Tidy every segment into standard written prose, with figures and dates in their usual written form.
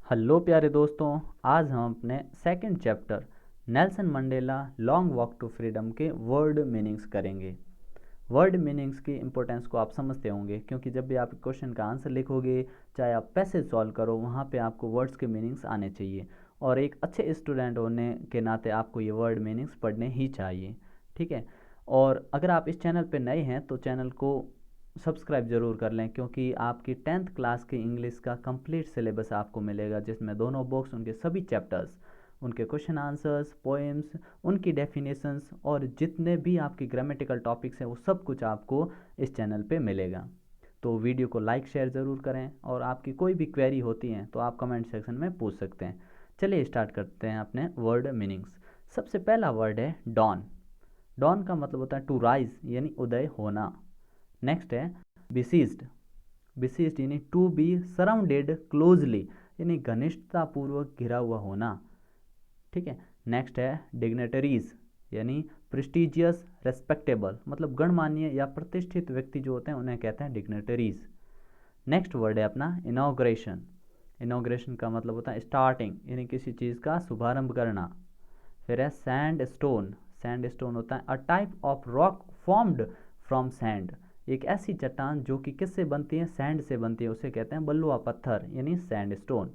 Hello प्यारे दोस्तों। आज हम अपने second chapter Nelson Mandela long walk to freedom के वर्ड मीनिंग्स करेंगे। वर्ड मीनिंग्स की इंपॉर्टेंस को आप समझते होंगे, क्योंकि जब भी आप क्वेश्चन का आंसर लिखोगे, चाहे आप पैसेज सॉल्व करो, वहाँ पे आपको वर्ड्स के मीनिंग्स आने चाहिए। और एक अच्छे स्टूडेंट होने के नाते आपको ये वर्ड मीनिंग्स पढ़ने ही चाहिए। ठीक है। और अगर आप इस चैनल पे नए हैं तो चैनल को सब्सक्राइब ज़रूर कर लें, क्योंकि आपकी 10th क्लास की इंग्लिश का कंप्लीट सिलेबस आपको मिलेगा, जिसमें दोनों बुक्स, उनके सभी चैप्टर्स, उनके क्वेश्चन आंसर्स, पोएम्स, उनकी डेफिनेशंस और जितने भी आपकी ग्रामेटिकल टॉपिक्स हैं वो सब कुछ आपको इस चैनल पे मिलेगा। तो वीडियो को लाइक शेयर ज़रूर करें, और आपकी कोई भी क्वेरी होती है तो आप कमेंट सेक्शन में पूछ सकते हैं। चलिए स्टार्ट करते हैं अपने वर्ड मीनिंग्स। सबसे पहला वर्ड है डॉन। डॉन का मतलब होता है टू राइज, यानी उदय होना। नेक्स्ट है बिसीज्ड। बिसीज्ड यानी टू बी सराउंडेड क्लोजली, यानी घनिष्ठता पूर्वक घिरा हुआ होना। ठीक है। नेक्स्ट है डिग्नेटरीज, यानी प्रेस्टिजियस रेस्पेक्टेबल, मतलब गणमान्य या प्रतिष्ठित व्यक्ति जो होते हैं उन्हें कहते हैं डिग्नेटरीज। नेक्स्ट वर्ड है अपना इनॉग्रेशन। इनॉग्रेशन का मतलब होता है स्टार्टिंग, यानी किसी चीज़ का शुभारंभ करना। फिर है सैंड स्टोन। सैंड स्टोन होता है a type of rock formed from sand, एक ऐसी चट्टान जो कि किससे बनती है, सैंड से बनती है, उसे कहते हैं बलुआ पत्थर, यानी सैंड स्टोन।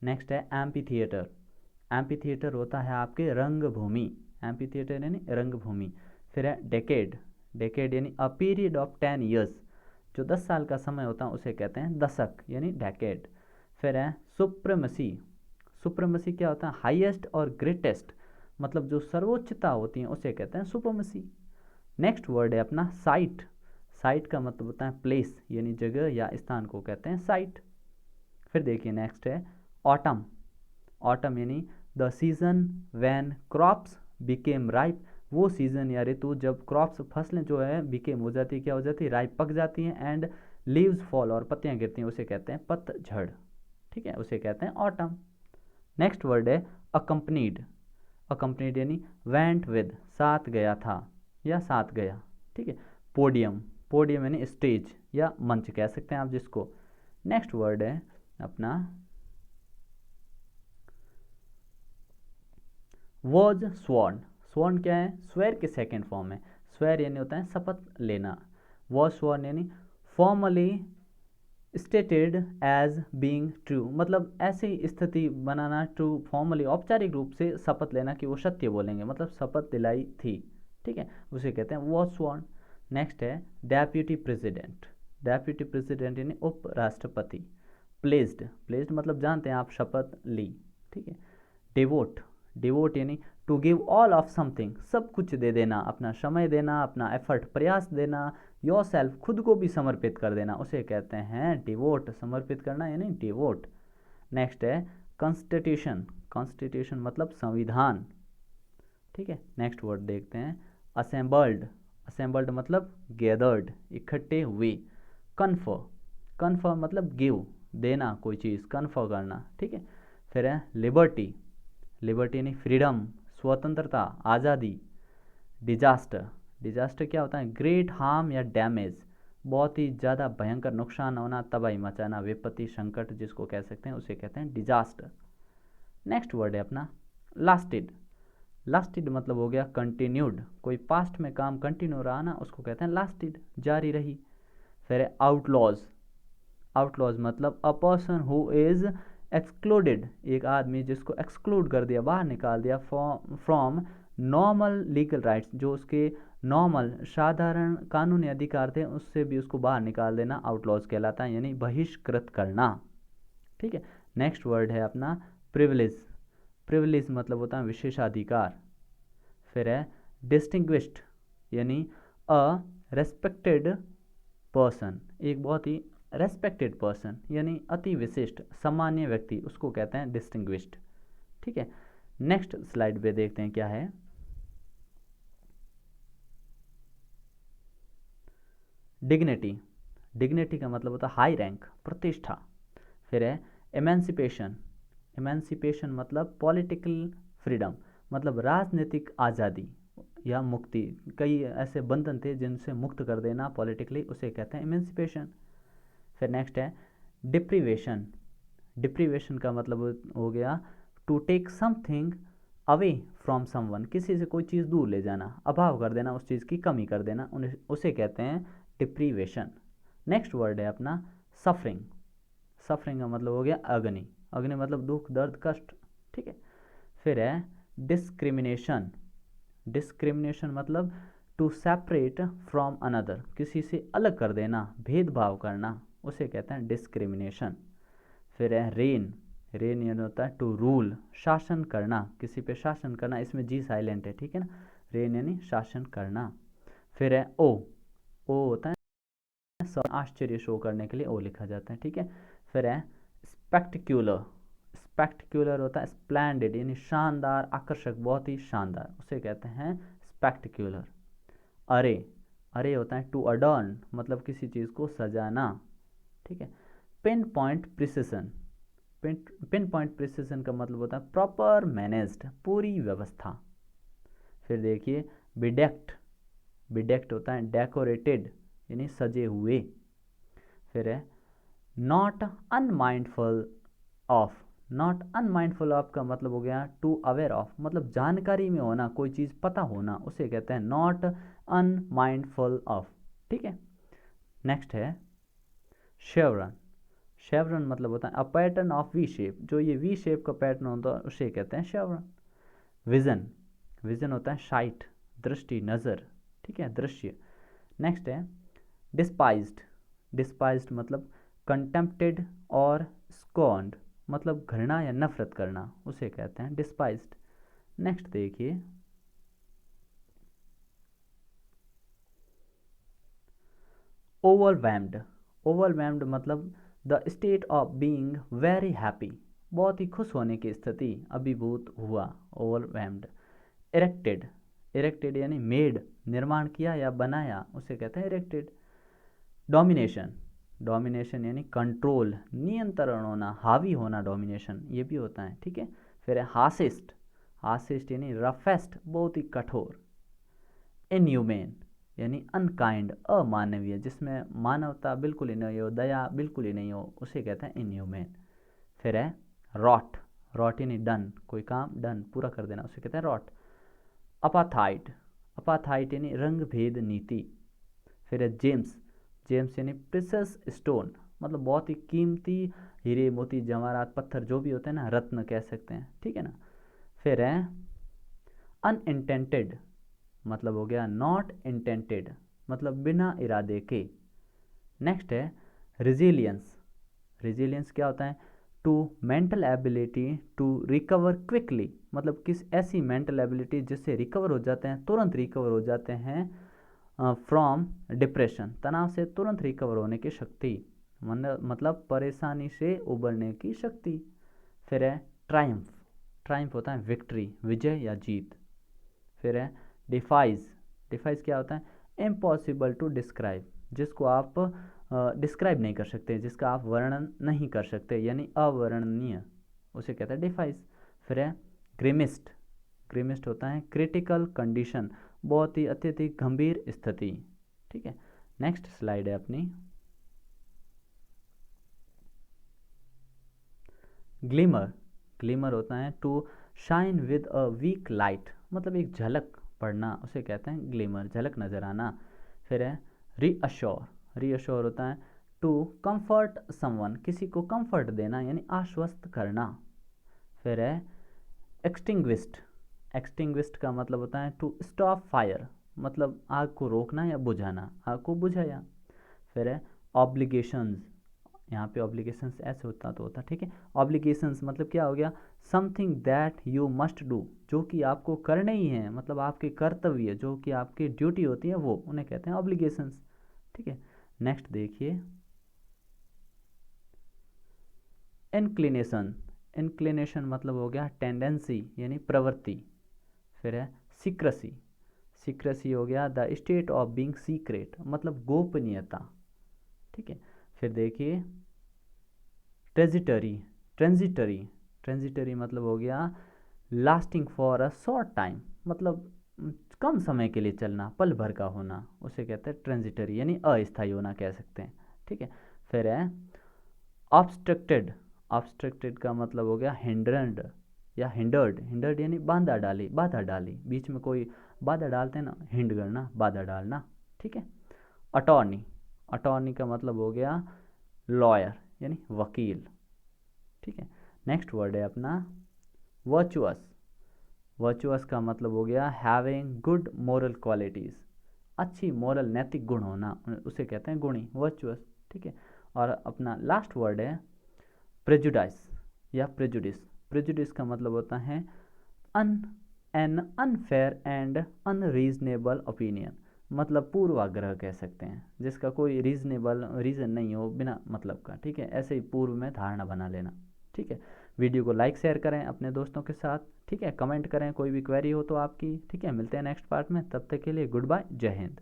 नेक्स्ट है एम्पी थिएटर। एम्पी थिएटर होता है आपके रंगभूमि। एम्पी थिएटर यानी रंगभूमि। फिर है डेकेड। डेकेड यानी अ पीरियड ऑफ 10 years, जो 10 साल का समय होता है उसे कहते हैं दशक, यानी डेकेड। फिर है सुप्रीमेसी। सुप्रीमेसी क्या होता है, हाईएस्ट और ग्रेटेस्ट, मतलब जो सर्वोच्चता होती है उसे कहते हैं सुप्रीमेसी। नेक्स्ट वर्ड है अपना साइट। साइट का मतलब होता है प्लेस, यानी जगह या स्थान को कहते हैं साइट। फिर देखिए नेक्स्ट है ऑटम। ऑटम यानी the season when crops became ripe, वो सीजन या ऋतु जब क्रॉप्स, फसलें जो है बिकेम हो जाती है, क्या हो जाती है, राइप, पक जाती हैं, एंड लीव्स फॉल, और पत्तियां गिरती हैं, उसे कहते हैं पतझड़। ठीक है, उसे कहते हैं ऑटम। नेक्स्ट वर्ड है अकम्पनीड। अकम्पनीड यानी वेंट विद, साथ गया था या साथ गया। ठीक है। पोडियम। पोडियम यानी स्टेज या मंच कह सकते हैं आप जिसको। नेक्स्ट वर्ड है अपना वॉज स्वॉर्न। स्वॉर्न क्या है, स्वेर के सेकेंड फॉर्म है। स्वेर यानी होता है शपथ लेना। वॉज स्वॉर्न यानी formally stated as being true, मतलब ऐसी स्थिति बनाना, ट्रू फॉर्मली औपचारिक रूप से शपथ लेना कि वो सत्य बोलेंगे, मतलब शपथ दिलाई थी। ठीक है, उसे कहते हैं वॉज स्वॉर्न। नेक्स्ट है डेप्यूटी प्रेसिडेंट। डेप्यूटी प्रेसिडेंट यानी उपराष्ट्रपति। प्लेस्ड। प्लेस्ड मतलब जानते हैं आप, शपथ ली। ठीक है। डिवोट। डिवोट यानी to give all of something, सब कुछ दे देना, अपना समय देना, अपना एफर्ट, प्रयास देना, योर सेल्फ, खुद को भी समर्पित कर देना, उसे कहते हैं डिवोट। समर्पित करना यानी डिवोट। नेक्स्ट है कॉन्स्टिट्यूशन। कॉन्स्टिट्यूशन मतलब संविधान। ठीक है। नेक्स्ट वर्ड देखते हैं असेंबल्ड। असेंबल्ड मतलब गैदर्ड, इकट्ठे हुए। कन्फर। कन्फर मतलब गिव, देना कोई चीज़, कन्फर करना। ठीक है। फिर है लिबर्टी। लिबर्टी यानी फ्रीडम, स्वतंत्रता, आज़ादी। डिजास्टर। डिजास्टर क्या होता है, ग्रेट हार्म या डैमेज, बहुत ही ज़्यादा भयंकर नुकसान होना, तबाही मचाना, विपत्ति, संकट जिसको कह सकते हैं उसे कहते हैं डिजास्टर। नेक्स्ट वर्ड है अपना लास्टेड। लास्टेड मतलब हो गया कंटिन्यूड, कोई पास्ट में काम कंटिन्यू रहा ना उसको कहते हैं लास्टेड, जारी रही। फिर है आउटलॉज। आउटलॉज मतलब a person who is excluded, एक आदमी जिसको एक्सक्लूड कर दिया, बाहर निकाल दिया फ्रॉम नॉर्मल लीगल राइट्स, जो उसके नॉर्मल साधारण कानूनी अधिकार थे उससे भी उसको बाहर निकाल देना आउटलॉज कहलाता है, यानी बहिष्कृत करना। ठीक है। नेक्स्ट वर्ड है अपना प्रिविलेज। प्रिविलेज मतलब होता है विशेषाधिकार। फिर है डिस्टिंग्विश्ड, यानी अ रेस्पेक्टेड पर्सन, एक बहुत ही रेस्पेक्टेड पर्सन, यानी अति विशिष्ट सामान्य व्यक्ति, उसको कहते हैं डिस्टिंग्विश्ड। ठीक है। नेक्स्ट स्लाइड पे देखते हैं क्या है। डिग्निटी। डिग्निटी का मतलब होता है हाई रैंक, प्रतिष्ठा। फिर है एमेंसिपेशन। एमेंसिपेशन मतलब पॉलिटिकल फ्रीडम, मतलब राजनीतिक आज़ादी या मुक्ति, कई ऐसे बंधन थे जिनसे मुक्त कर देना पॉलिटिकली, उसे कहते हैं एमेंसिपेशन। फिर नेक्स्ट है डिप्रीवेशन, डिप्रीवेशन का मतलब हो गया to take something away from someone, किसी से कोई चीज़ दूर ले जाना, अभाव कर देना, उस चीज़ की कमी कर देना, उन्हें उसे कहते हैं डिप्रीवेशन। नेक्स्ट वर्ड है अपना सफरिंग। सफरिंग का मतलब हो गया अग्नि। अग्नि मतलब दुख, दर्द, कष्ट, ठीक है। फिर है डिस्क्रिमिनेशन। डिस्क्रिमिनेशन मतलब टू सेपरेट फ्रॉम अनदर, किसी से अलग कर देना, भेदभाव करना, उसे कहते हैं डिस्क्रिमिनेशन। फिर है रेन। रेन यानी होता है टू रूल, शासन करना, किसी पे शासन करना, इसमें जी साइलेंट है, ठीक है ना। रेन यानी शासन करना। फिर है ओ। ओ होता है आश्चर्य शो करने के लिए ओ लिखा जाता है, ठीक है। फिर है स्पेक्टिक्यूलर। स्पेक्टिक्यूलर होता है स्प्लेंडेड यानी शानदार, आकर्षक, बहुत ही शानदार, उसे कहते हैं स्पेक्टिक्यूलर। अरे। अरे होता है टू अडॉर्न, मतलब किसी चीज़ को सजाना, ठीक है। Pin point precision. Pin point precision का मतलब होता है प्रॉपर मैनेज्ड, पूरी व्यवस्था। फिर देखिए बिडेक्ट। बिडेक्ट होता है डेकोरेटेड यानी सजे हुए। फिर है not unmindful of. Not unmindful of का मतलब हो गया टू अवेयर ऑफ, मतलब जानकारी में होना, कोई चीज़ पता होना, उसे कहते हैं नॉट अनमाइंडफुल ऑफ, ठीक है। नेक्स्ट है शेवरन। शेवरन मतलब होता है a pattern of V shape, जो ये वी शेप का पैटर्न होता है उसे कहते हैं शेवरन। विजन। विजन होता है साइट, दृष्टि, नज़र, ठीक है, दृश्य। नेक्स्ट है डिस्पाइज्ड। डिस्पाइज्ड मतलब कंटेम्प्टेड और स्कॉन्ड, मतलब घृणा या नफरत करना, उसे कहते हैं डिस्पाइज्ड। नेक्स्ट देखिए ओवरवेल्म्ड। ओवरवेल्म्ड मतलब the state of being very happy, बहुत ही खुश होने की स्थिति, अभिभूत हुआ, ओवरवेल्म्ड। इरेक्टेड। इरेक्टेड यानी मेड, निर्माण किया या बनाया, उसे कहते हैं इरेक्टेड। डोमिनेशन। डोमिनेशन यानी कंट्रोल, नियंत्रण होना, हावी होना, डोमिनेशन ये भी होता है, ठीक है। फिर है हार्शेस्ट। हार्शेस्ट यानी रफेस्ट, बहुत ही कठोर। इनह्यूमेन यानी अनकाइंड, अमानवीय, जिसमें मानवता बिल्कुल ही नहीं हो, दया बिल्कुल ही नहीं हो, उसे कहते हैं इनह्यूमेन। फिर है रॉट। रॉट यानी डन, कोई काम डन, पूरा कर देना, उसे कहते हैं रॉट। अपाथाइट। अपाथाइट यानी रंग भेद नीति। फिर है जेम्स। जेम्स यानी प्रेशस स्टोन, मतलब बहुत ही कीमती हीरे, मोती, जवाहरात, पत्थर जो भी होते हैं ना, रत्न कह सकते हैं, ठीक है ना। फिर है अनइंटेंटेड, मतलब हो गया नॉट इंटेंटेड, मतलब बिना इरादे के। नेक्स्ट है रिजिलियंस। रिजिलियंस क्या होता है to mental ability to recover quickly, मतलब किस ऐसी मेंटल एबिलिटी जिससे रिकवर हो जाते हैं, तुरंत रिकवर हो जाते हैं फ्रॉम डिप्रेशन, तनाव से तुरंत रिकवर होने की शक्ति, मतलब परेशानी से उबरने की शक्ति। फिर है ट्रायम्फ। ट्रायम्फ होता है विक्ट्री, विजय या जीत। फिर है डिफाइज। डिफाइज क्या होता है इम्पॉसिबल टू डिस्क्राइब, जिसको आप डिस्क्राइब नहीं कर सकते, जिसका आप वर्णन नहीं कर सकते, यानी अवर्णनीय, उसे कहते हैं डिफाइज। फिर है ग्रिमिस्ट। ग्रिमिस्ट होता है क्रिटिकल कंडीशन, बहुत ही अत्यधिक गंभीर स्थिति, ठीक है। नेक्स्ट स्लाइड है अपनी ग्लिमर। ग्लिमर होता है to shine with a weak light, मतलब एक झलक पड़ना, उसे कहते हैं ग्लिमर, झलक नजर आना। फिर है रीअश्योर। रीअश्योर होता है टू कंफर्ट समवन, किसी को कंफर्ट देना यानी आश्वस्त करना। फिर है एक्सटिंग्विश्ड। एक्सटिंग्विश्ड का मतलब होता है टू स्टॉप फायर, मतलब आग को रोकना या बुझाना, आग को बुझाया। फिर है ऑब्लिगेशंस। यहाँ पे ऑब्लिगेशंस ऐसे होता तो होता, ठीक है। ऑब्लिगेशंस मतलब क्या हो गया something that you must do, जो कि आपको करने ही है, मतलब आपके कर्तव्य, जो कि आपकी ड्यूटी होती है, वो उन्हें कहते हैं ऑब्लिगेशंस, ठीक है। नेक्स्ट देखिए इंक्लिनेशन। इंक्लिनेशन मतलब हो गया टेंडेंसी यानी प्रवृत्ति। फिर है सीक्रेसी। सीक्रेसी हो गया the state of being secret, मतलब गोपनीयता, ठीक है। फिर देखिए ट्रेजिटरी। ट्रांजिटरी। ट्रांजिटरी मतलब हो गया lasting for a short time, मतलब कम समय के लिए चलना, पल भर का होना, उसे कहते हैं ट्रांजिटरी यानी अस्थायी होना कह सकते हैं, ठीक है। फिर है ऑब्स्ट्रक्टेड। ऑब्स्ट्रक्टेड का मतलब हो गया हिंड्रड या हिंडर्ड, हिंडर्ड यानी बाधा डाली, बाधा डाली, बीच में कोई बाधा डालते हैं ना, हिंड करना, बाधा डालना, ठीक है। अटॉर्नी, अटॉर्नी का मतलब हो गया लॉयर यानी वकील, ठीक है। नेक्स्ट वर्ड है अपना वर्चुअस, वर्चुअस का मतलब हो गया हैविंग गुड मोरल क्वालिटीज़, अच्छी मोरल नैतिक गुण होना, उसे कहते हैं गुणी, वर्चुअस, ठीक है। और अपना लास्ट वर्ड है प्रेजुडाइस या प्रेजुडिस, प्रेजुडिस का मतलब होता है an unfair and unreasonable opinion, मतलब पूर्वाग्रह कह सकते हैं, जिसका कोई रीजनेबल रीज़न नहीं हो, बिना मतलब का, ठीक है, ऐसे ही पूर्व में धारणा बना लेना, ठीक है। वीडियो को लाइक शेयर करें अपने दोस्तों के साथ, ठीक है, कमेंट करें कोई भी क्वेरी हो तो आपकी, ठीक है। मिलते हैं नेक्स्ट पार्ट में, तब तक के लिए गुड बाय, जय हिंद।